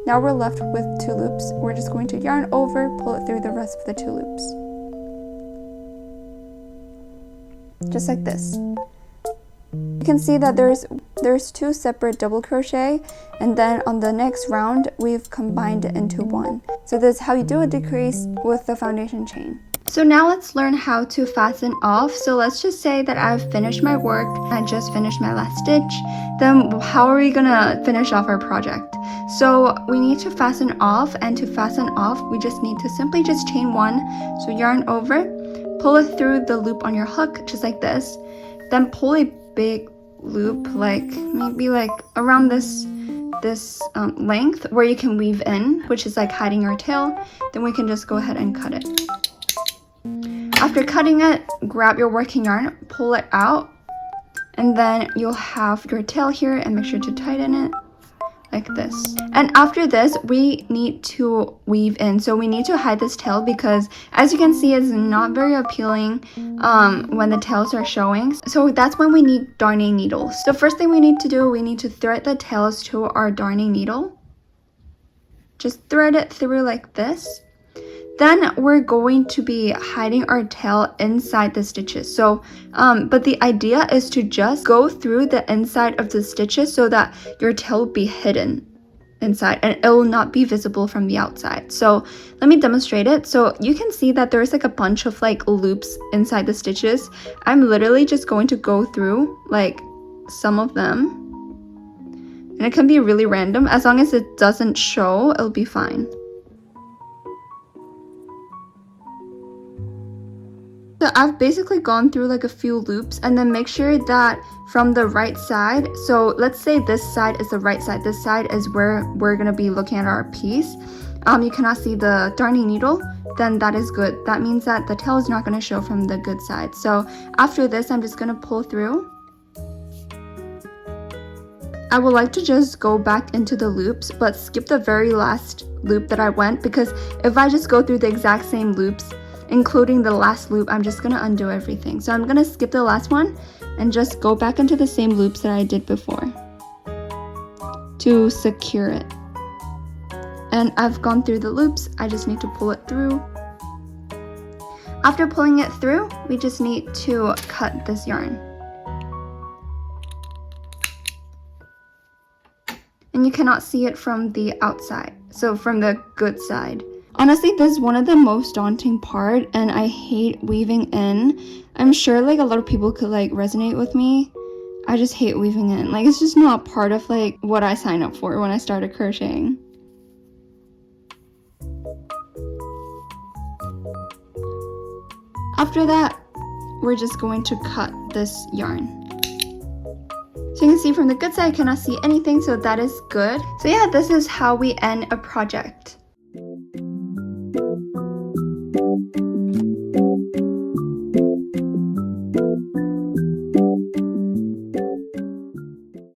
Now we're left with 2 loops. We're just going to yarn over, pull it through the rest of the 2 loops. Just like this. You can see that there's 2 separate double crochet, and then on the next round we've combined it into 1. So this is how you do a decrease with the foundation chain. So now let's learn how to fasten off. So let's just say that I've finished my work, I just finished my last stitch. Then how are we gonna finish off our project? So we need to fasten off, and to fasten off we just need to simply just chain 1. So yarn over, pull it through the loop on your hook just like this, then pull a big loop, like maybe like around this length where you can weave in, which is like hiding your tail. Then we can just go ahead and cut it. After cutting it, grab your working yarn, pull it out, and then you'll have your tail here, and make sure to tighten it like this. And after this, we need to weave in. So we need to hide this tail because, as you can see, it's not very appealing when the tails are showing. So that's when we need darning needles. The first thing we need to do, we need to thread the tails to our darning needle. Just thread it through like this. Then we're going to be hiding our tail inside the stitches. So, but the idea is to just go through the inside of the stitches so that your tail will be hidden inside and it will not be visible from the outside. So let me demonstrate it. So you can see that there's like a bunch of like loops inside the stitches. I'm literally just going to go through like some of them. And it can be really random. As long as it doesn't show, it'll be fine. So I've basically gone through like a few loops, and then make sure that from the right side, so let's say this side is the right side, this side is where we're going to be looking at our piece. You cannot see the darning needle, then that is good. That means that the tail is not going to show from the good side. So after this, I'm just going to pull through. I would like to just go back into the loops, but skip the very last loop that I went, because if I just go through the exact same loops, including the last loop, I'm just gonna undo everything. So I'm gonna skip the last one and just go back into the same loops that I did before to secure it. And I've gone through the loops, I just need to pull it through. After pulling it through, we just need to cut this yarn. And you cannot see it from the outside, so from the good side. Honestly, this is one of the most daunting part, and I hate weaving in. I'm sure like a lot of people could like resonate with me. I just hate weaving in. Like, it's just not part of like what I signed up for when I started crocheting. After that, we're just going to cut this yarn. So you can see from the good side, I cannot see anything, so that is good. So yeah, this is how we end a project.